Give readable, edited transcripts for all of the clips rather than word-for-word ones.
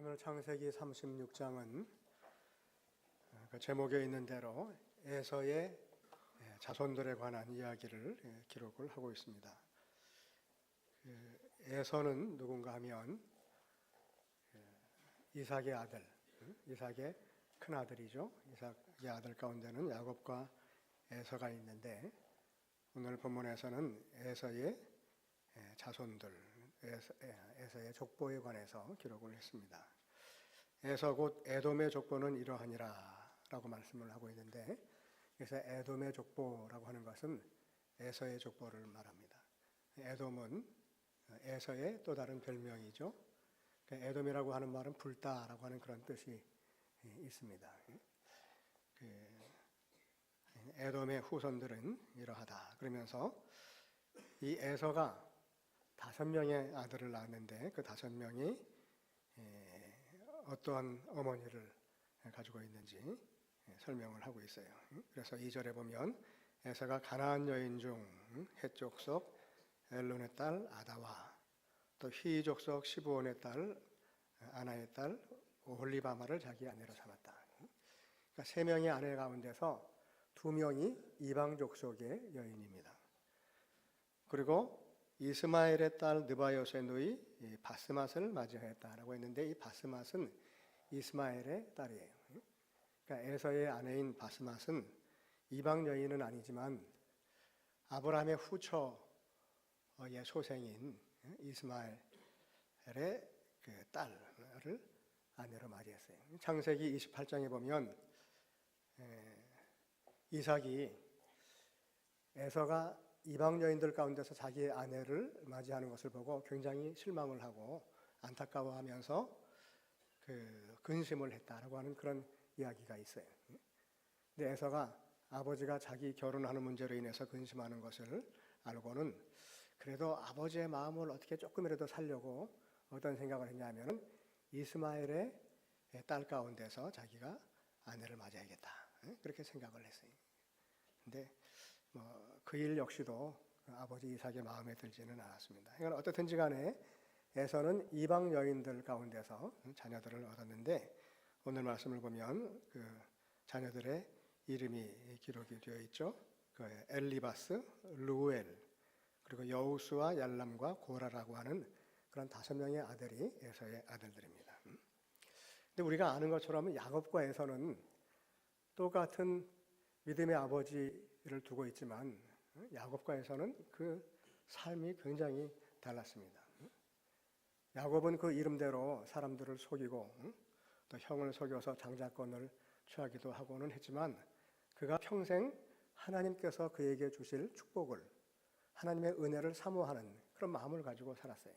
오늘 창세기 36장은 그 제목에 있는 대로 에서의 자손들에 관한 이야기를 기록을 하고 있습니다. 에서는 누군가 하면 이삭의 아들, 이삭의 큰 아들이죠. 이삭의 아들 가운데는 야곱과 에서가 있는데 오늘 본문에서는 에서의 자손들, 에서의 족보에 관해서 기록을 했습니다. 에서 곧 에돔의 족보는 이러하니라 라고 말씀을 하고 있는데, 그래서 에돔의 족보라고 하는 것은 에서의 족보를 말합니다. 에돔은 에서의 또 다른 별명이죠. 에돔이라고 하는 말은 불다라고 하는 그런 뜻이 있습니다. 에돔의 후손들은 이러하다 그러면서 이 에서가 5명의 아들을 낳았는데 그 5명이 어떠한 어머니를 가지고 있는지 설명을 하고 있어요. 그래서 2절에 보면 에서가 가나안 여인 중 헷 족속 엘론의 딸 아다와 또 휘 족속 시브온의 딸 아나의 딸 오홀리바마를 자기 아내로 삼았다. 그러니까 3명의 아내 가운데서 2명이 이방 족속의 여인입니다. 그리고 이스마엘의 딸 느바요스의 누이 바스맛을 맞이하였다라고 했는데, 이 바스맛은 이스마엘의 딸이에요. 그러니까 에서의 아내인 바스맛은 이방 여인은 아니지만 아브라함의 후처의 소생인 이스마엘의 그 딸을 아내로 맞이했어요. 창세기 28장에 보면 이삭이 에서가 이방 여인들 가운데서 자기의 아내를 맞이하는 것을 보고 굉장히 실망을 하고 안타까워하면서 근심을 했다라고 하는 그런 이야기가 있어요. 근데 에서가 아버지가 자기 결혼하는 문제로 인해서 근심하는 것을 알고는 그래도 아버지의 마음을 어떻게 조금이라도 살려고 어떤 생각을 했냐면 이스마엘의 딸 가운데서 자기가 아내를 맞아야겠다, 그렇게 생각을 했어요. 근데 그 일 역시도 아버지 이삭의 마음에 들지는 않았습니다. 그러니까 어떻든지 간에 에서는 이방 여인들 가운데서 자녀들을 얻었는데, 오늘 말씀을 보면 그 자녀들의 이름이 기록이 되어 있죠. 그 엘리바스, 루엘, 그리고 여우스와 얄람과 고라라고 하는 그런 5명의 아들이 에서의 아들들입니다. 근데 우리가 아는 것처럼 야곱과 에서는 똑같은 믿음의 아버지를 두고 있지만 야곱과 에서는 그 삶이 굉장히 달랐습니다. 야곱은 그 이름대로 사람들을 속이고 또 형을 속여서 장자권을 취하기도 하고는 했지만 그가 평생 하나님께서 그에게 주실 축복을, 하나님의 은혜를 사모하는 그런 마음을 가지고 살았어요.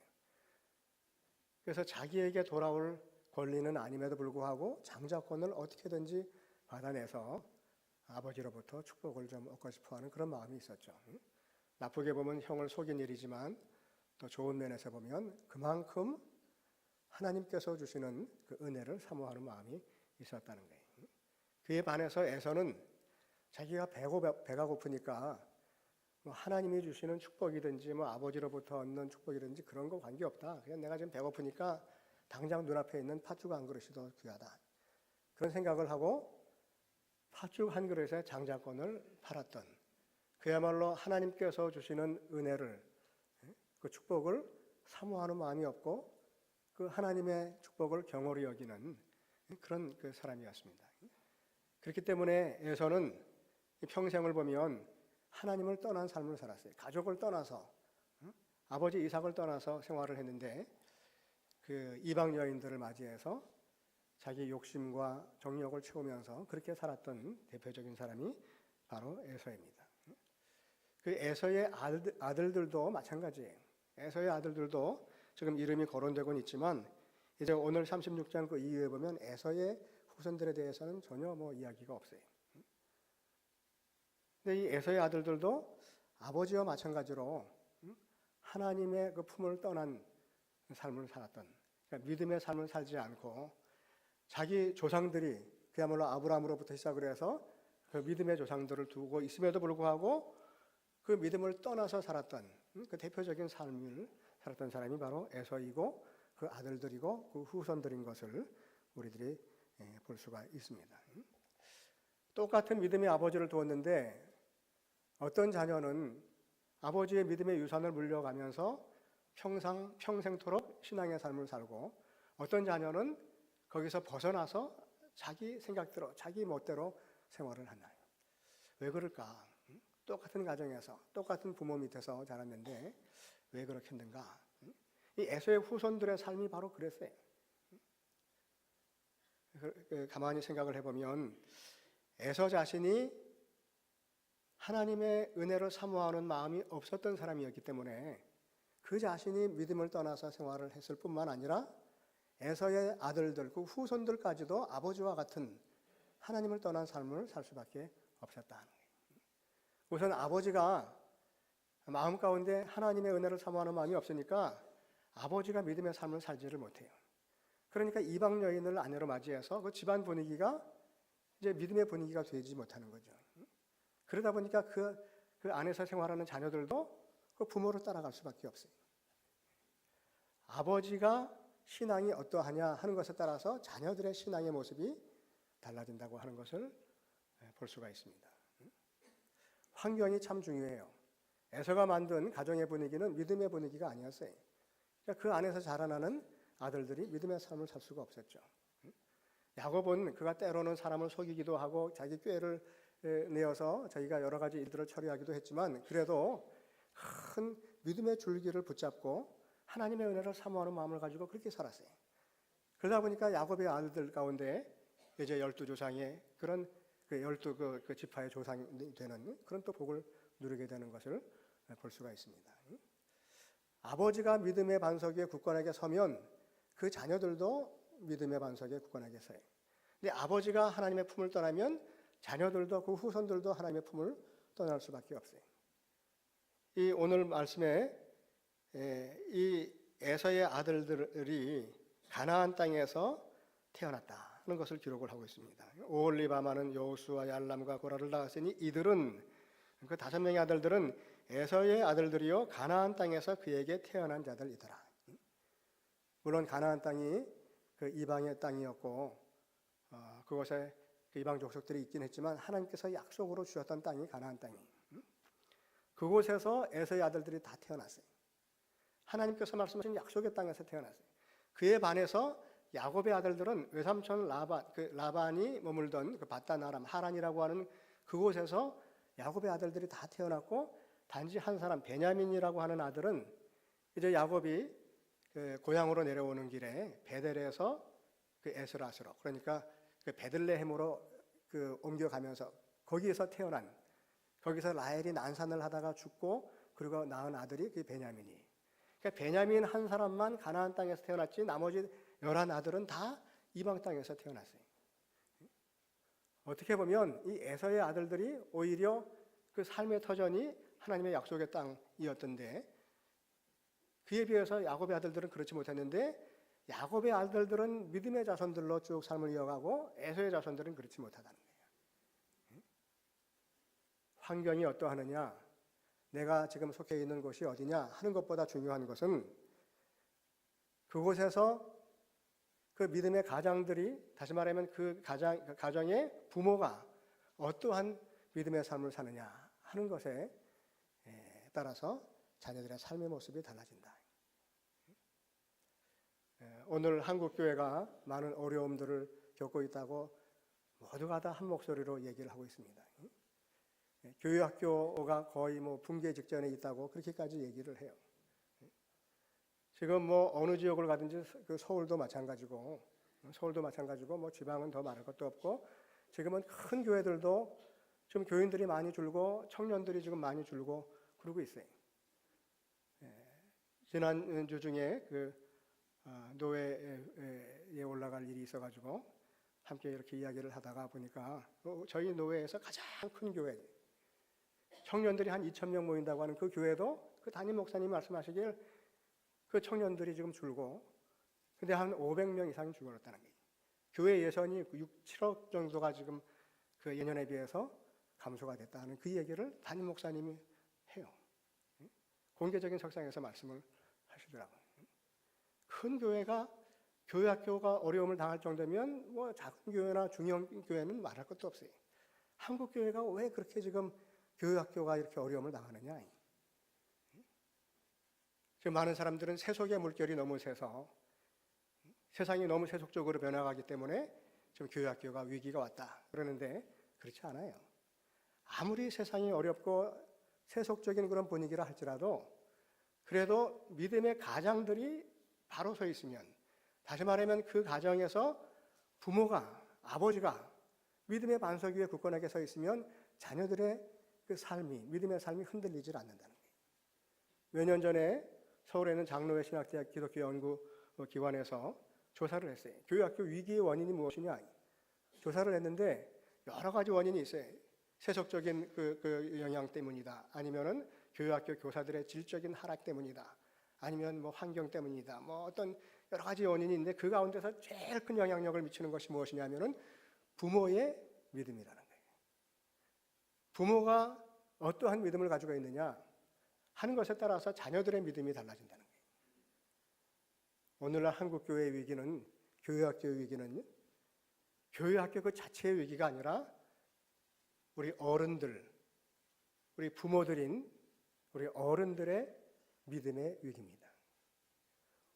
그래서 자기에게 돌아올 권리는 아님에도 불구하고 장자권을 어떻게든지 받아내서 아버지로부터 축복을 좀 얻고 싶어하는 그런 마음이 있었죠. 나쁘게 보면 형을 속인 일이지만 또 좋은 면에서 보면 그만큼 하나님께서 주시는 그 은혜를 사모하는 마음이 있었다는 거예요. 그에 반해서 에서는 자기가 배가 고프니까 뭐 하나님이 주시는 축복이든지 뭐 아버지로부터 얻는 축복이든지 그런 거 관계없다, 그냥 내가 지금 배고프니까 당장 눈앞에 있는 팥죽 한 그릇이 더 귀하다, 그런 생각을 하고 팥죽 한 그릇에 장자권을 팔았던, 그야말로 하나님께서 주시는 은혜를, 그 축복을 사모하는 마음이 없고 그 하나님의 축복을 경홀히 여기는 그런 그 사람이었습니다. 그렇기 때문에 에서는 평생을 보면 하나님을 떠난 삶을 살았어요. 가족을 떠나서, 아버지 이삭을 떠나서 생활을 했는데 그 이방 여인들을 맞이해서 자기 욕심과 정욕을 채우면서 그렇게 살았던 대표적인 사람이 바로 에서입니다. 그 에서의 아들들도 마찬가지예요. 에서의 아들들도 지금 이름이 거론되곤 있지만 이제 오늘 36장 그 이후에 보면 에서의 후손들에 대해서는 전혀 뭐 이야기가 없어요. 근데 이 에서의 아들들도 아버지와 마찬가지로 하나님의 그 품을 떠난 삶을 살았던, 그러니까 믿음의 삶을 살지 않고 자기 조상들이 그야말로 아브라함으로부터 시작을 해서 그 믿음의 조상들을 두고 있음에도 불구하고 그 믿음을 떠나서 살았던 그 대표적인 삶을 살았던 사람이 바로 에서이고, 그 아들들이고 그 후손들인 것을 우리들이 볼 수가 있습니다. 똑같은 믿음의 아버지를 두었는데 어떤 자녀는 아버지의 믿음의 유산을 물려가면서 평생토록 신앙의 삶을 살고, 어떤 자녀는 거기서 벗어나서 자기 생각대로 자기 멋대로 생활을 하나요? 왜 그럴까? 똑같은 가정에서 똑같은 부모 밑에서 자랐는데 왜 그렇게 했는가? 이 에서의 후손들의 삶이 바로 그랬어요. 가만히 생각을 해보면 에서 자신이 하나님의 은혜를 사모하는 마음이 없었던 사람이었기 때문에 그 자신이 믿음을 떠나서 생활을 했을 뿐만 아니라 에서의 아들들, 그 후손들까지도 아버지와 같은 하나님을 떠난 삶을 살 수밖에 없었다는 거예요. 우선 아버지가 마음 가운데 하나님의 은혜를 사모하는 마음이 없으니까 아버지가 믿음의 삶을 살지를 못해요. 그러니까 이방 여인을 아내로 맞이해서 그 집안 분위기가 이제 믿음의 분위기가 되지 못하는 거죠. 그러다 보니까 그 안에서 생활하는 자녀들도 그 부모를 따라갈 수밖에 없어요. 아버지가 신앙이 어떠하냐 하는 것에 따라서 자녀들의 신앙의 모습이 달라진다고 하는 것을 볼 수가 있습니다. 환경이 참 중요해요. 에서가 만든 가정의 분위기는 믿음의 분위기가 아니었어요. 그러니까 그 안에서 자라나는 아들들이 믿음의 삶을 살 수가 없었죠. 야곱은 그가 때로는 사람을 속이기도 하고 자기 꾀를 내어서 자기가 여러 가지 일들을 처리하기도 했지만 그래도 큰 믿음의 줄기를 붙잡고 하나님의 은혜를 사모하는 마음을 가지고 그렇게 살았어요. 그러다 보니까 야곱의 아들들 가운데 이제 12조상의 그런 그 12그 지파의 조상이 되는 그런 또 복을 누리게 되는 것을 볼 수가 있습니다. 아버지가 믿음의 반석 위에 굳건하게 서면 그 자녀들도 믿음의 반석 위에 굳건하게 서요. 근데 아버지가 하나님의 품을 떠나면 자녀들도 그 후손들도 하나님의 품을 떠날 수밖에 없어요. 이 오늘 말씀에 이 에서의 아들들이 가나안 땅에서 태어났다 하는 것을 기록을 하고 있습니다. 오홀리바마는 여호수아 얄람과 고라를 낳았으니 이들은 그 5명의 아들들은 에서의 아들들이요 가나안 땅에서 그에게 태어난 자들이더라. 물론 가나안 땅이 그 이방의 땅이었고 그곳에 그 이방 족속들이 있긴 했지만 하나님께서 약속으로 주셨던 땅이 가나안 땅이에요. 그곳에서 에서의 아들들이 다 태어났어요. 하나님께서 말씀하신 약속의 땅에서 태어났어요. 그에 반해서 야곱의 아들들은 외삼촌 라반이 머물던 그 바단 아람 하란이라고 하는 그곳에서 야곱의 아들들이 다 태어났고 단지 한 사람 베냐민이라고 하는 아들은 이제 야곱이 그 고향으로 내려오는 길에 베델에서 그 에스라스로 그러니까 그 베들레헴으로 그 옮겨가면서 거기에서 태어난 거기서 라헬이 난산을 하다가 죽고 그리고 낳은 아들이 그 베냐민이. 그러니까 베냐민 한 사람만 가나안 땅에서 태어났지 나머지 11아들은 다 이방 땅에서 태어났어요. 어떻게 보면 이 에서의 아들들이 오히려 그 삶의 터전이 하나님의 약속의 땅이었던데 그에 비해서 야곱의 아들들은 그렇지 못했는데 야곱의 아들들은 믿음의 자손들로 쭉 삶을 이어가고 에서의 자손들은 그렇지 못하다는 거예요. 환경이 어떠하느냐, 내가 지금 속해 있는 곳이 어디냐 하는 것보다 중요한 것은 그곳에서 그 믿음의 가장들이 다시 말하면 그 가정의 부모가 어떠한 믿음의 삶을 사느냐 하는 것에 따라서 자녀들의 삶의 모습이 달라진다. 오늘 한국 교회가 많은 어려움들을 겪고 있다고 모두가 다 한 목소리로 얘기를 하고 있습니다. 교회 학교가 거의 붕괴 직전에 있다고 그렇게까지 얘기를 해요. 지금 어느 지역을 가든지 그 서울도 마찬가지고 지방은 더 말할 것도 없고 지금은 큰 교회들도 지금 교인들이 많이 줄고 청년들이 지금 많이 줄고 그러고 있어요. 지난주 중에 그 노회에 올라갈 일이 있어가지고 함께 이렇게 이야기를 하다가 보니까 저희 노회에서 가장 큰 교회 청년들이 한 2,000명 모인다고 하는 그 교회도 그 담임 목사님이 말씀하시길 그 청년들이 지금 줄고 근데 한 500명 이상이 줄어들었다는 거예요. 교회 예산이 6, 7억 정도가 지금 그 예년에 비해서 감소가 됐다는 그 얘기를 담임 목사님이 해요. 공개적인 석상에서 말씀을 하시더라고요. 큰 교회가 교회학교가 어려움을 당할 정도면 뭐 작은 교회나 중형 교회는 말할 것도 없어요. 한국 교회가 왜 그렇게 지금 교회학교가 이렇게 어려움을 당하느냐? 지금 많은 사람들은 세속의 물결이 너무 세서 세상이 너무 세속적으로 변화가기 때문에 지금 교회학교가 위기가 왔다 그러는데 그렇지 않아요. 아무리 세상이 어렵고 세속적인 그런 분위기라 할지라도 그래도 믿음의 가장들이 바로 서 있으면, 다시 말하면 그 가정에서 부모가, 아버지가 믿음의 반석 위에 굳건하게 서 있으면 자녀들의 그 삶이, 믿음의 삶이 흔들리질 않는다는 거예요. 몇 년 전에 서울에 있는 장로회 신학대학 기독교연구기관에서 조사를 했어요. 교회학교 위기의 원인이 무엇이냐? 조사를 했는데 여러 가지 원인이 있어요. 세속적인 그 영향 때문이다. 아니면은 교회학교 교사들의 질적인 하락 때문이다. 아니면 뭐 환경 때문이다. 뭐 어떤 여러 가지 원인이 있는데 그 가운데서 제일 큰 영향력을 미치는 것이 무엇이냐면은 부모의 믿음이라는 거예요. 부모가 어떠한 믿음을 가지고 있느냐 하는 것에 따라서 자녀들의 믿음이 달라진다는 거예요. 오늘날 한국 교회의 위기는, 교회학교의 위기는 교회학교 그 자체의 위기가 아니라 우리 어른들, 우리 부모들인 우리 어른들의 믿음의 위기입니다.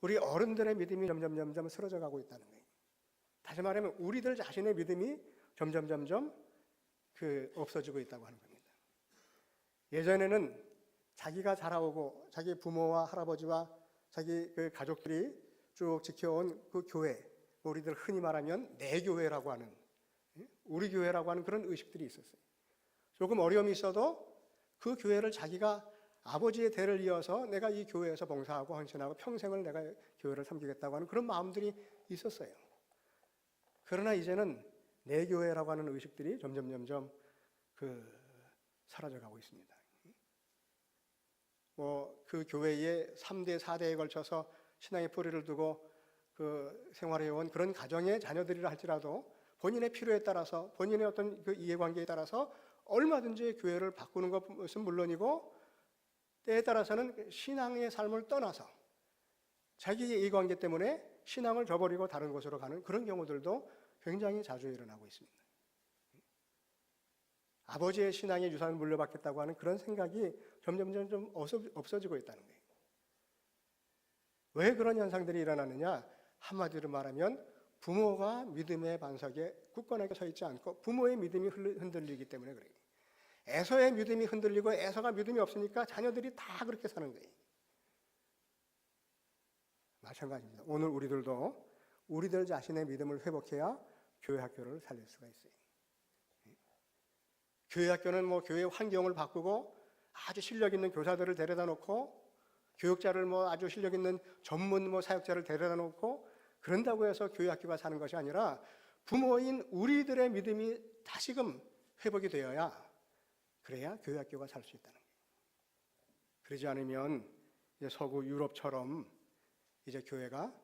우리 어른들의 믿음이 점점 쓰러져 가고 있다는 거예요. 다시 말하면 우리들 자신의 믿음이 점점 없어지고 있다고 하는 겁니다. 예전에는 자기가 자라오고 자기 부모와 할아버지와 자기 그 가족들이 쭉 지켜온 그 교회, 우리들 흔히 말하면 내 교회라고 하는, 우리 교회라고 하는 그런 의식들이 있었어요. 조금 어려움이 있어도 그 교회를 자기가 아버지의 대를 이어서 내가 이 교회에서 봉사하고 헌신하고 평생을 내가 교회를 섬기겠다고 하는 그런 마음들이 있었어요. 그러나 이제는 내 교회라고 하는 의식들이 점점 사라져가고 있습니다. 그 교회의 3대, 4대에 걸쳐서 신앙의 뿌리를 두고 그 생활해온 그런 가정의 자녀들이라 할지라도 본인의 필요에 따라서, 본인의 어떤 그 이해관계에 따라서 얼마든지 교회를 바꾸는 것은 물론이고 때에 따라서는 신앙의 삶을 떠나서 자기의 이해관계 때문에 신앙을 저버리고 다른 곳으로 가는 그런 경우들도 굉장히 자주 일어나고 있습니다. 아버지의 신앙의 유산을 물려받겠다고 하는 그런 생각이 점점 좀 없어지고 있다는 거예요. 왜 그런 현상들이 일어나느냐? 한마디로 말하면 부모가 믿음의 반석에 굳건하게 서 있지 않고 부모의 믿음이 흔들리기 때문에 그래요. 에서의 믿음이 흔들리고 에서가 믿음이 없으니까 자녀들이 다 그렇게 사는 거예요. 마찬가지입니다. 오늘 우리들도 우리들 자신의 믿음을 회복해야 교회 학교를 살릴 수가 있어요. 교회 학교는 뭐 교회 환경을 바꾸고 아주 실력 있는 교사들을 데려다 놓고 교육자를 뭐 아주 실력 있는 전문 뭐 사역자를 데려다 놓고 그런다고 해서 교회 학교가 사는 것이 아니라 부모인 우리들의 믿음이 다시금 회복이 되어야, 그래야 교회 학교가 살 수 있다는 거예요. 그러지 않으면 이제 서구 유럽처럼 이제 교회가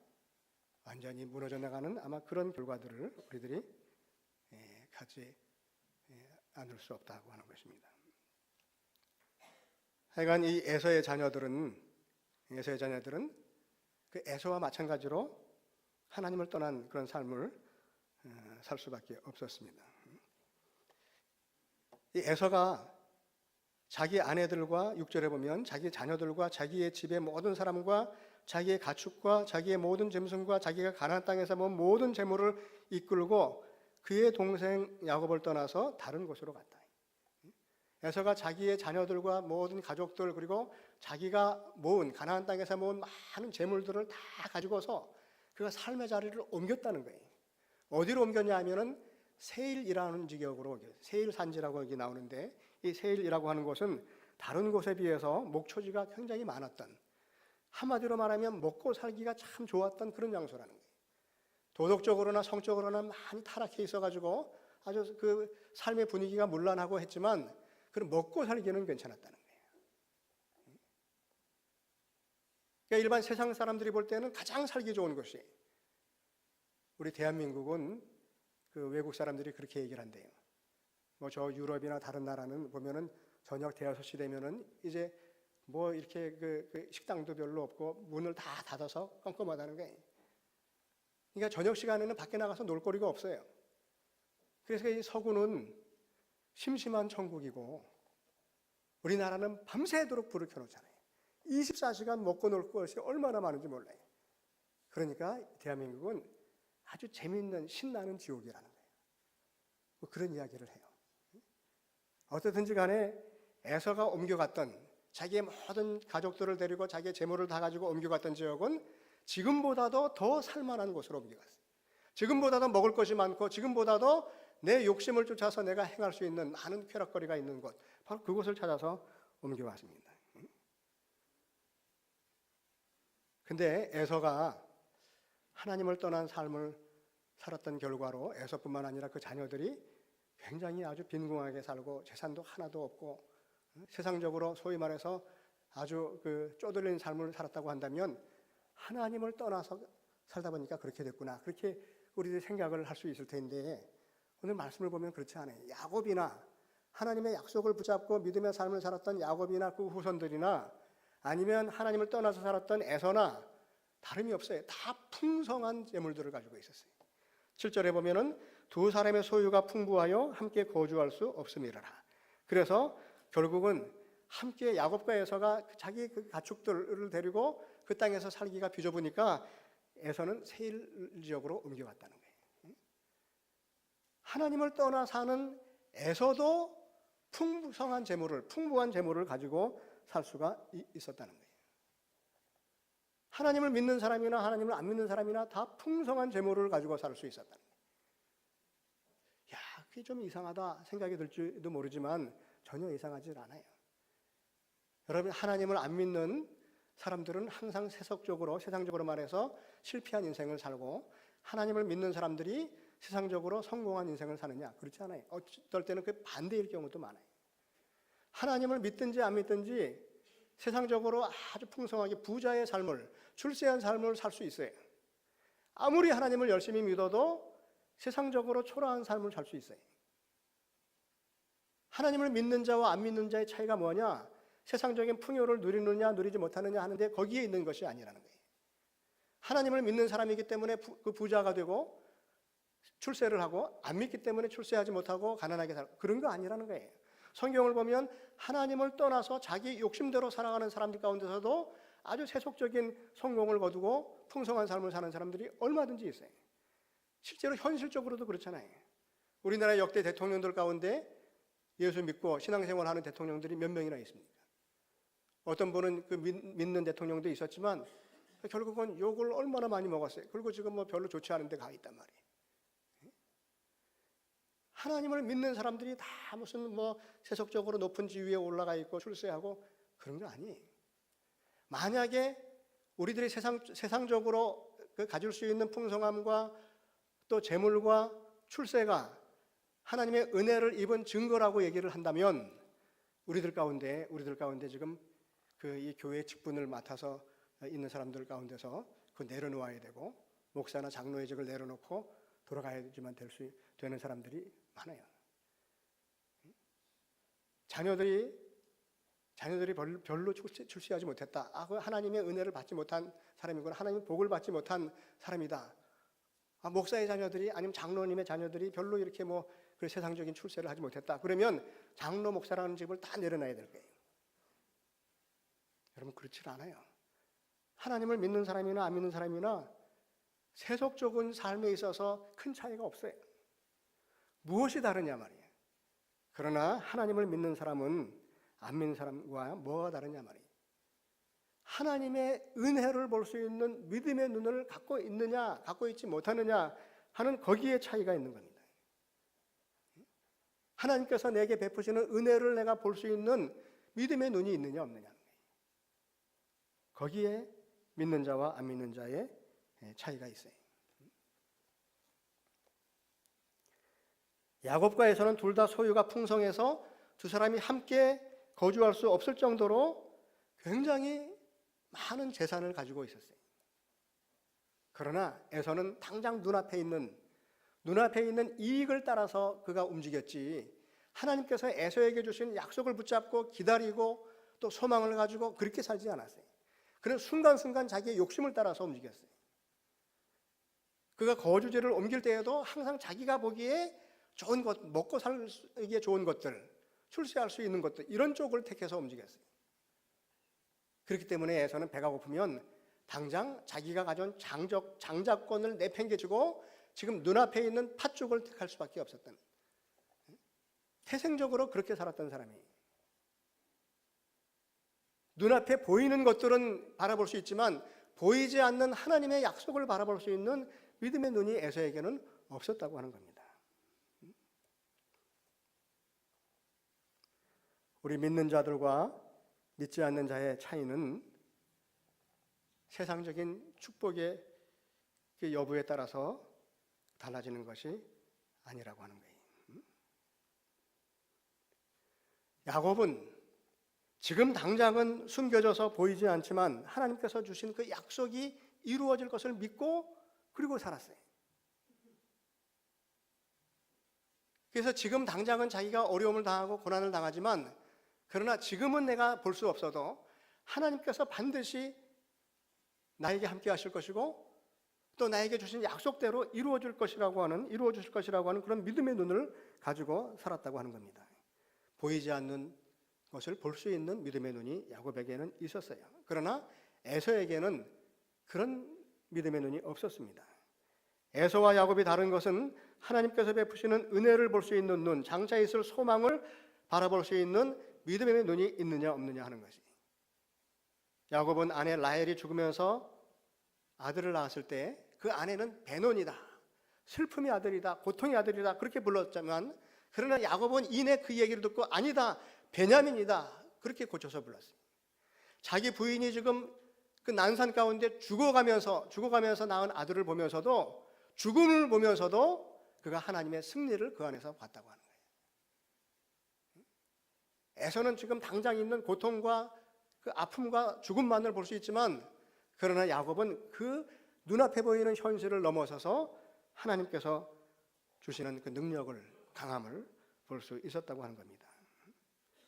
완전히 무너져 나가는 아마 그런 결과들을 우리들이 갖지 않을 수 없다고 하는 것입니다. 하여간 이 에서의 자녀들은 그 에서와 마찬가지로 하나님을 떠난 그런 삶을 살 수밖에 없었습니다. 이 에서가 자기 아내들과 6절에 보면 자기 자녀들과 자기의 집의 모든 사람과 자기의 가축과 자기의 모든 짐승과 자기가 가나안 땅에서 모은 모든 재물을 이끌고 그의 동생 야곱을 떠나서 다른 곳으로 갔다. 에서가 자기의 자녀들과 모든 가족들 그리고 자기가 모은 가나안 땅에서 모은 많은 재물들을 다 가지고서 그가 삶의 자리를 옮겼다는 거예요. 어디로 옮겼냐 하면은 세일이라는 지역으로, 세일 산지라고 여기 나오는데 이 세일이라고 하는 곳은 다른 곳에 비해서 목초지가 굉장히 많았던, 한마디로 말하면 먹고 살기가 참 좋았던 그런 장소라는 거예요. 도덕적으로나 성적으로나 많이 타락해 있어가지고 아주 그 삶의 분위기가 문란하고 했지만 그런 먹고 살기는 괜찮았다는 거예요. 그러니까 일반 세상 사람들이 볼 때는 가장 살기 좋은 곳이, 우리 대한민국은 그 외국 사람들이 그렇게 얘기를 한대요. 뭐 저 유럽이나 다른 나라는 보면은 저녁 대여섯 시 되면은 이제 뭐 이렇게 그 식당도 별로 없고 문을 다 닫아서 껌껌하다는 거예요. 그러니까 저녁 시간에는 밖에 나가서 놀거리가 없어요. 그래서 이 서구는 심심한 천국이고 우리나라는 밤새도록 불을 켜놓잖아요. 24시간 먹고 놀 것이 얼마나 많은지 몰라요. 그러니까 대한민국은 아주 재미있는 신나는 지옥이라는 거예요. 뭐 그런 이야기를 해요. 어떻든지 간에 에서가 옮겨갔던 자기의 모든 가족들을 데리고 자기의 재물을 다 가지고 옮겨갔던 지역은 지금보다도 더 살만한 곳으로 옮겨갔어요. 지금보다도 먹을 것이 많고 지금보다도 내 욕심을 쫓아서 내가 행할 수 있는 많은 쾌락거리가 있는 곳, 바로 그곳을 찾아서 옮겨왔습니다. 근데 에서가 하나님을 떠난 삶을 살았던 결과로 에서뿐만 아니라 그 자녀들이 굉장히 아주 빈궁하게 살고 재산도 하나도 없고 세상적으로 소위 말해서 아주 그 쪼들린 삶을 살았다고 한다면 하나님을 떠나서 살다 보니까 그렇게 됐구나, 그렇게 우리들이 생각을 할 수 있을 텐데 오늘 말씀을 보면 그렇지 않아요. 야곱이나 하나님의 약속을 붙잡고 믿음의 삶을 살았던 야곱이나 그 후손들이나 아니면 하나님을 떠나서 살았던 에서나 다름이 없어요. 다 풍성한 재물들을 가지고 있었어요. 7절에 보면은 두 사람의 소유가 풍부하여 함께 거주할 수 없음이라라. 그래서 결국은 함께 야곱과 에서가 자기 그 가축들을 데리고 그 땅에서 살기가 비좁으니까 에서는 세일 지역으로 옮겨갔다는 거예요. 하나님을 떠나 사는 에서도 풍성한 재물을, 풍부한 재물을 가지고 살 수가 있었다는 거예요. 하나님을 믿는 사람이나 하나님을 안 믿는 사람이나 다 풍성한 재물을 가지고 살 수 있었다는 거예요. 야, 그게 좀 이상하다 생각이 들지도 모르지만 전혀 이상하지 않아요. 여러분, 하나님을 안 믿는 사람들은 항상 세상적으로 말해서 실패한 인생을 살고, 하나님을 믿는 사람들이 세상적으로 성공한 인생을 사느냐? 그렇지 않아요. 어떨 때는 그 반대일 경우도 많아요. 하나님을 믿든지 안 믿든지 세상적으로 아주 풍성하게 부자의 삶을, 출세한 삶을 살 수 있어요. 아무리 하나님을 열심히 믿어도 세상적으로 초라한 삶을 살 수 있어요. 하나님을 믿는 자와 안 믿는 자의 차이가 뭐냐? 세상적인 풍요를 누리느냐 누리지 못하느냐 하는데 거기에 있는 것이 아니라는 거예요. 하나님을 믿는 사람이기 때문에 그 부자가 되고 출세를 하고, 안 믿기 때문에 출세하지 못하고 가난하게 살고, 그런 거 아니라는 거예요. 성경을 보면 하나님을 떠나서 자기 욕심대로 살아가는 사람들 가운데서도 아주 세속적인 성공을 거두고 풍성한 삶을 사는 사람들이 얼마든지 있어요. 실제로 현실적으로도 그렇잖아요. 우리나라 역대 대통령들 가운데 예수 믿고 신앙생활하는 대통령들이 몇 명이나 있습니까? 어떤 분은 그 믿는 대통령도 있었지만 결국은 욕을 얼마나 많이 먹었어요. 그리고 지금 뭐 별로 좋지 않은 데 가 있단 말이에요. 하나님을 믿는 사람들이 다 무슨 뭐 세속적으로 높은 지위에 올라가 있고 출세하고 그런 거 아니에요. 만약에 우리들이 세상적으로 가질 수 있는 풍성함과 또 재물과 출세가 하나님의 은혜를 입은 증거라고 얘기를 한다면 우리들 가운데 지금 이 교회 직분을 맡아서 있는 사람들 가운데서 그 내려놓아야 되고, 목사나 장로의 직을 내려놓고 돌아가야지만 되는 사람들이 많아요. 자녀들이 별로 출세하지 못했다. 하나님의 은혜를 받지 못한 사람이구나. 하나님의 복을 받지 못한 사람이다. 목사의 자녀들이, 아니면 장로님의 자녀들이 별로 이렇게 그 세상적인 출세를 하지 못했다. 그러면 장로 목사라는 직을 다 내려놔야 될 거예요. 여러분, 그렇지 않아요. 하나님을 믿는 사람이나 안 믿는 사람이나 세속적인 삶에 있어서 큰 차이가 없어요. 무엇이 다르냐 말이에요. 그러나 하나님을 믿는 사람은 안 믿는 사람과 뭐가 다르냐 말이에요. 하나님의 은혜를 볼 수 있는 믿음의 눈을 갖고 있느냐, 갖고 있지 못하느냐 하는 거기에 차이가 있는 겁니다. 하나님께서 내게 베푸시는 은혜를 내가 볼 수 있는 믿음의 눈이 있느냐 없느냐 하는 거예요. 거기에 믿는 자와 안 믿는 자의 차이가 있어요. 야곱과 에서는 둘 다 소유가 풍성해서 두 사람이 함께 거주할 수 없을 정도로 굉장히 많은 재산을 가지고 있었어요. 그러나 에서는 당장 눈앞에 있는 이익을 따라서 그가 움직였지, 하나님께서 에서에게 주신 약속을 붙잡고 기다리고 또 소망을 가지고 그렇게 살지 않았어요. 그는 순간순간 자기의 욕심을 따라서 움직였어요. 그가 거주지를 옮길 때에도 항상 자기가 보기에 좋은 것, 먹고 살기에 좋은 것들, 출세할 수 있는 것들, 이런 쪽을 택해서 움직였어요. 그렇기 때문에 에서는 배가 고프면 당장 자기가 가져온 장자권을 내팽개치고 지금 눈앞에 있는 팥죽을 택할 수밖에 없었던, 태생적으로 그렇게 살았던 사람이에요. 눈앞에 보이는 것들은 바라볼 수 있지만 보이지 않는 하나님의 약속을 바라볼 수 있는 믿음의 눈이 에서에게는 없었다고 하는 겁니다. 우리 믿는 자들과 믿지 않는 자의 차이는 세상적인 축복의 그 여부에 따라서 달라지는 것이 아니라고 하는 거예요. 야곱은 지금 당장은 숨겨져서 보이지 않지만 하나님께서 주신 그 약속이 이루어질 것을 믿고 그리고 살았어요. 그래서 지금 당장은 자기가 어려움을 당하고 고난을 당하지만 그러나 지금은 내가 볼 수 없어도 하나님께서 반드시 나에게 함께 하실 것이고 또 나에게 주신 약속대로 이루어 주실 것이라고 하는 그런 믿음의 눈을 가지고 살았다고 하는 겁니다. 보이지 않는 것을 볼 수 있는 믿음의 눈이 야곱에게는 있었어요. 그러나 에서에게는 그런 믿음의 눈이 없었습니다. 에서와 야곱이 다른 것은 하나님께서 베푸시는 은혜를 볼 수 있는 눈, 장차 있을 소망을 바라볼 수 있는 믿음의 눈이 있느냐 없느냐 하는 것이. 야곱은 아내 라헬이 죽으면서 아들을 낳았을 때 그 아내는 베논이다, 슬픔의 아들이다, 고통의 아들이다 그렇게 불렀지만 그러나 야곱은 이내 그 얘기를 듣고 아니다, 베냐민이다 그렇게 고쳐서 불렀어요. 자기 부인이 지금 그 난산 가운데 죽어가면서 낳은 아들을 보면서도, 죽음을 보면서도 그가 하나님의 승리를 그 안에서 봤다고 하는 거예요. 에서는 지금 당장 있는 고통과 그 아픔과 죽음만을 볼 수 있지만 그러나 야곱은 그 눈앞에 보이는 현실을 넘어서서 하나님께서 주시는 그 능력을, 강함을 볼 수 있었다고 하는 겁니다.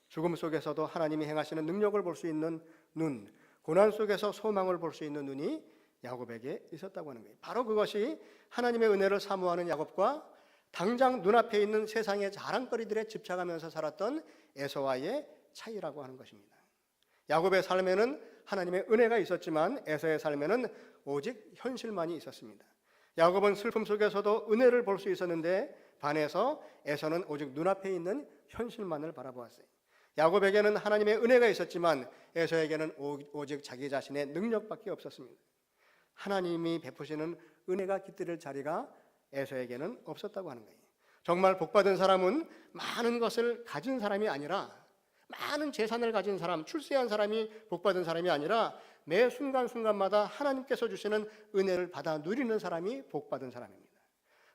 죽음 속에서도 하나님이 행하시는 능력을 볼 수 있는 눈, 고난 속에서 소망을 볼 수 있는 눈이 야곱에게 있었다고 하는 거예요. 바로 그것이 하나님의 은혜를 사모하는 야곱과 당장 눈앞에 있는 세상의 자랑거리들에 집착하면서 살았던 에서와의 차이라고 하는 것입니다. 야곱의 삶에는 하나님의 은혜가 있었지만 에서의 삶에는 오직 현실만이 있었습니다. 야곱은 슬픔 속에서도 은혜를 볼 수 있었는데 반해서 에서는 오직 눈앞에 있는 현실만을 바라보았어요. 야곱에게는 하나님의 은혜가 있었지만 에서에게는 오직 자기 자신의 능력밖에 없었습니다. 하나님이 베푸시는 은혜가 깃들일 자리가 에서에게는 없었다고 하는 거예요. 정말 복받은 사람은 많은 것을 가진 사람이 아니라, 많은 재산을 가진 사람, 출세한 사람이 복받은 사람이 아니라 매 순간순간마다 하나님께서 주시는 은혜를 받아 누리는 사람이 복받은 사람입니다.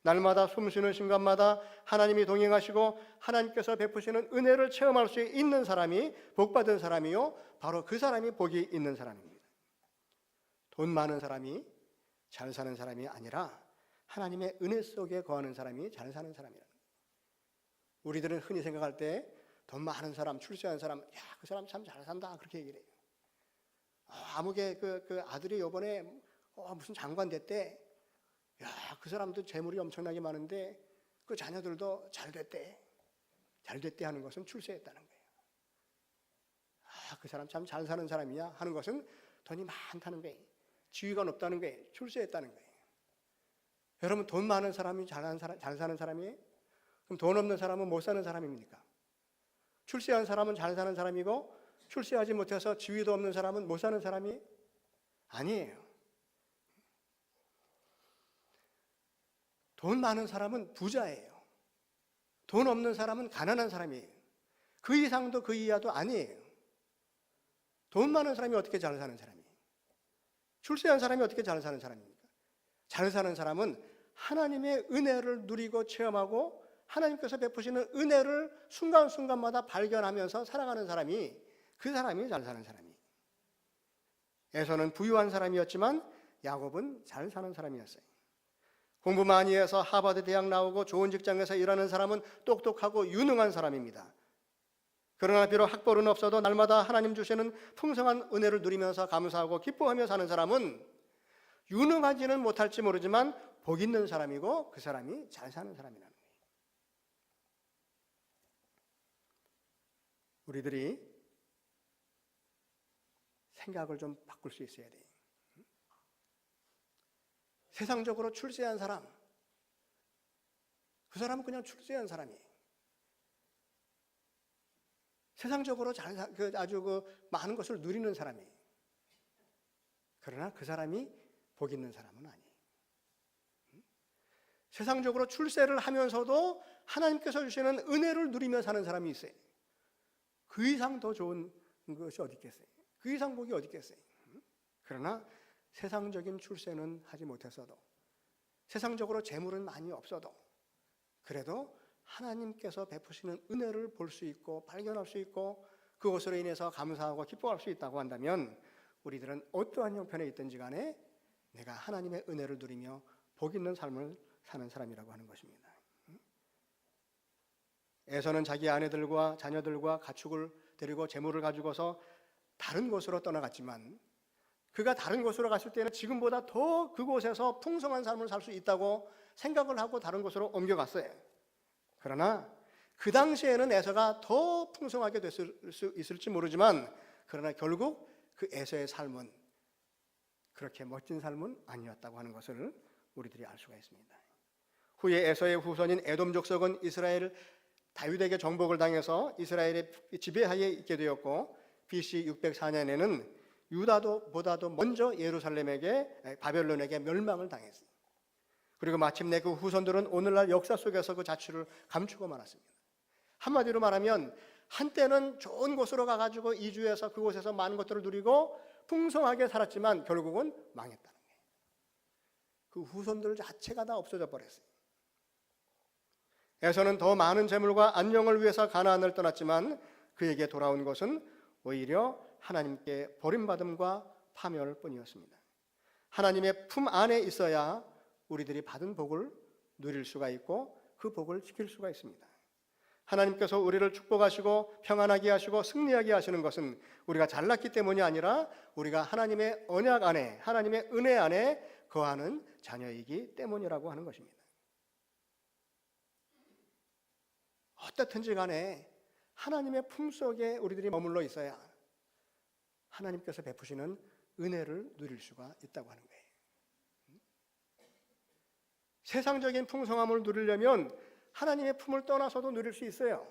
날마다 숨쉬는 순간마다 하나님이 동행하시고 하나님께서 베푸시는 은혜를 체험할 수 있는 사람이 복받은 사람이요, 바로 그 사람이 복이 있는 사람입니다. 돈 많은 사람이 잘 사는 사람이 아니라 하나님의 은혜 속에 거하는 사람이 잘 사는 사람이라는 거예요. 우리들은 흔히 생각할 때 돈 많은 사람, 출세한 사람, 야, 그 사람 참 잘 산다 그렇게 얘기를 해요. 아무개 그 아들이 이번에 무슨 장관 됐대. 야, 그 사람도 재물이 엄청나게 많은데 그 자녀들도 잘 됐대. 잘 됐대 하는 것은 출세했다는 거예요. 그 사람 참 잘 사는 사람이야 하는 것은 돈이 많다는 거예요. 지위가 높다는 거예요. 출세했다는 거예요. 여러분, 돈 많은 사람이 잘 사는 사람이에요? 그럼 돈 없는 사람은 못 사는 사람입니까? 출세한 사람은 잘 사는 사람이고 출세하지 못해서 지위도 없는 사람은 못 사는 사람이 아니에요. 돈 많은 사람은 부자예요. 돈 없는 사람은 가난한 사람이에요. 그 이상도 그 이하도 아니에요. 돈 많은 사람이 어떻게 잘 사는 사람이에요? 출세한 사람이 어떻게 잘 사는 사람입니까? 잘 사는 사람은 하나님의 은혜를 누리고 체험하고 하나님께서 베푸시는 은혜를 순간순간마다 발견하면서 살아가는 사람이, 그 사람이 잘 사는 사람이에요. 에서는 부유한 사람이었지만 야곱은 잘 사는 사람이었어요. 공부 많이 해서 하버드 대학 나오고 좋은 직장에서 일하는 사람은 똑똑하고 유능한 사람입니다. 그러나 비록 학벌은 없어도 날마다 하나님 주시는 풍성한 은혜를 누리면서 감사하고 기뻐하며 사는 사람은 유능하지는 못할지 모르지만 복 있는 사람이고 그 사람이 잘 사는 사람이라는 거예요. 우리들이 생각을 좀 바꿀 수 있어야 돼요. 세상적으로 출세한 사람, 그 사람은 그냥 출세한 사람이에요. 세상적으로 아주 많은 것을 누리는 사람이에요. 그러나 그 사람이 복 있는 사람은 아니에요. 세상적으로 출세를 하면서도 하나님께서 주시는 은혜를 누리며 사는 사람이 있어요. 그 이상 더 좋은 것이 어디 있겠어요? 그 이상 복이 어디 있겠어요? 그러나 세상적인 출세는 하지 못했어도, 세상적으로 재물은 많이 없어도, 그래도 하나님께서 베푸시는 은혜를 볼 수 있고 발견할 수 있고 그것으로 인해서 감사하고 기뻐할 수 있다고 한다면 우리들은 어떠한 형편에 있든지 간에 내가 하나님의 은혜를 누리며 복 있는 삶을 사는 사람이라고 하는 것입니다. 에서는 자기 아내들과 자녀들과 가축을 데리고 재물을 가지고서 다른 곳으로 떠나갔지만 그가 다른 곳으로 갔을 때는 지금보다 더 그곳에서 풍성한 삶을 살 수 있다고 생각을 하고 다른 곳으로 옮겨갔어요. 그러나 그 당시에는 에서가 더 풍성하게 됐을 수 있을지 모르지만 그러나 결국 그 에서의 삶은 그렇게 멋진 삶은 아니었다고 하는 것을 우리들이 알 수가 있습니다. 후에 에서의 후손인 에돔 족속은 이스라엘 다윗에게 정복을 당해서 이스라엘의 지배하에 있게 되었고 BC 604년에는 유다보다도 먼저 예루살렘에게 바벨론에게 멸망을 당했습니다. 그리고 마침내 그 후손들은 오늘날 역사 속에서 그 자취를 감추고 말았습니다. 한마디로 말하면 한때는 좋은 곳으로 가가지고 이주해서 그곳에서 많은 것들을 누리고 풍성하게 살았지만 결국은 망했다는 거예요. 그 후손들 자체가 다 없어져 버렸어요. 에서는 더 많은 재물과 안녕을 위해서 가나안을 떠났지만 그에게 돌아온 것은 오히려 하나님께 버림받음과 파멸 뿐이었습니다. 하나님의 품 안에 있어야 우리들이 받은 복을 누릴 수가 있고 그 복을 지킬 수가 있습니다. 하나님께서 우리를 축복하시고 평안하게 하시고 승리하게 하시는 것은 우리가 잘났기 때문이 아니라 우리가 하나님의 언약 안에, 하나님의 은혜 안에 거하는 자녀이기 때문이라고 하는 것입니다. 어떻든지 간에 하나님의 품속에 우리들이 머물러 있어야 하나님께서 베푸시는 은혜를 누릴 수가 있다고 하는 거예요. 세상적인 풍성함을 누리려면 하나님의 품을 떠나서도 누릴 수 있어요.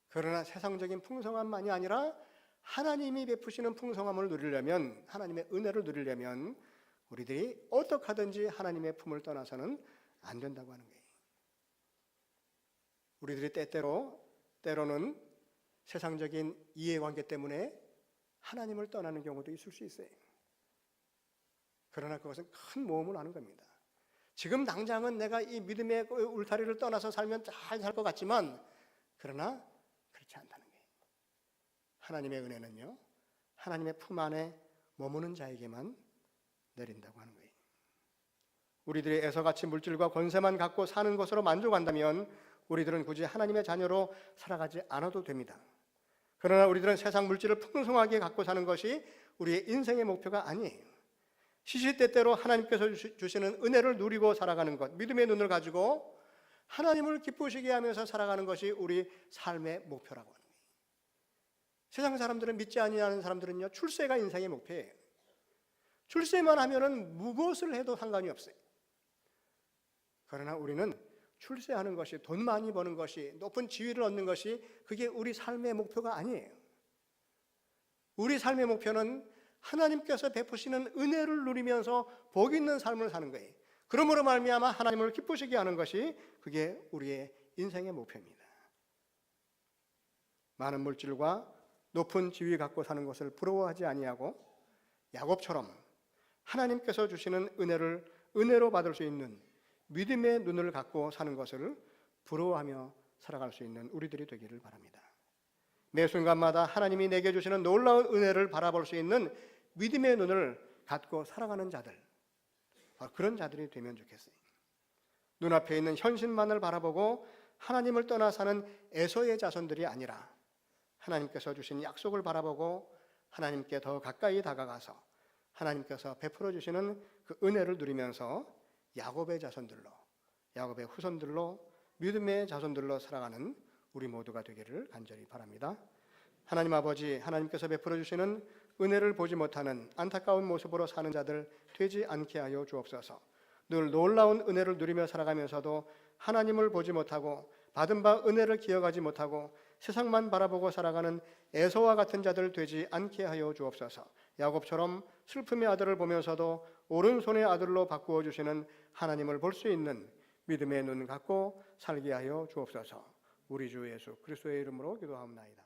그러나 세상적인 풍성함만이 아니라 하나님이 베푸시는 풍성함을 누리려면, 하나님의 은혜를 누리려면 우리들이 어떻게 하든지 하나님의 품을 떠나서는 안 된다고 하는 거예요. 우리들이 때로는 세상적인 이해관계 때문에 하나님을 떠나는 경우도 있을 수 있어요. 그러나 그것은 큰 모험을 하는 겁니다. 지금 당장은 내가 이 믿음의 울타리를 떠나서 살면 잘 살 것 같지만 그러나 그렇지 않다는 거예요. 하나님의 은혜는요, 하나님의 품 안에 머무는 자에게만 내린다고 하는 거예요. 우리들이 에서같이 물질과 권세만 갖고 사는 것으로 만족한다면 우리들은 굳이 하나님의 자녀로 살아가지 않아도 됩니다. 그러나 우리들은 세상 물질을 풍성하게 갖고 사는 것이 우리의 인생의 목표가 아니에요. 시시때때로 하나님께서 주시는 은혜를 누리고 살아가는 것, 믿음의 눈을 가지고 하나님을 기쁘시게 하면서 살아가는 것이 우리 삶의 목표라고 하는 거예요. 세상 사람들은, 믿지 아니하는 사람들은요, 출세가 인생의 목표예요. 출세만 하면은 무엇을 해도 상관이 없어요. 그러나 우리는 출세하는 것이, 돈 많이 버는 것이, 높은 지위를 얻는 것이 그게 우리 삶의 목표가 아니에요. 우리 삶의 목표는 하나님께서 베푸시는 은혜를 누리면서 복 있는 삶을 사는 거예요. 그러므로 말미암아 하나님을 기쁘시게 하는 것이 그게 우리의 인생의 목표입니다. 많은 물질과 높은 지위 갖고 사는 것을 부러워하지 아니하고 야곱처럼 하나님께서 주시는 은혜를 은혜로 받을 수 있는 믿음의 눈을 갖고 사는 것을 부러워하며 살아갈 수 있는 우리들이 되기를 바랍니다. 매 순간마다 하나님이 내게 주시는 놀라운 은혜를 바라볼 수 있는 믿음의 눈을 갖고 살아가는 자들, 그런 자들이 되면 좋겠어요. 눈앞에 있는 현실만을 바라보고 하나님을 떠나 사는 에서의 자손들이 아니라 하나님께서 주신 약속을 바라보고 하나님께 더 가까이 다가가서 하나님께서 베풀어 주시는 그 은혜를 누리면서 야곱의 자손들로, 야곱의 후손들로, 믿음의 자손들로 살아가는 우리 모두가 되기를 간절히 바랍니다. 하나님 아버지, 하나님께서 베풀어 주시는 은혜를 보지 못하는 안타까운 모습으로 사는 자들 되지 않게 하여 주옵소서. 늘 놀라운 은혜를 누리며 살아가면서도 하나님을 보지 못하고 받은 바 은혜를 기억하지 못하고 세상만 바라보고 살아가는 에서와 같은 자들 되지 않게 하여 주옵소서. 야곱처럼 슬픔의 아들을 보면서도 오른손의 아들로 바꾸어 주시는 하나님을 볼 수 있는 믿음의 눈 갖고 살게 하여 주옵소서. 우리 주 예수 그리스도의 이름으로 기도하옵나이다.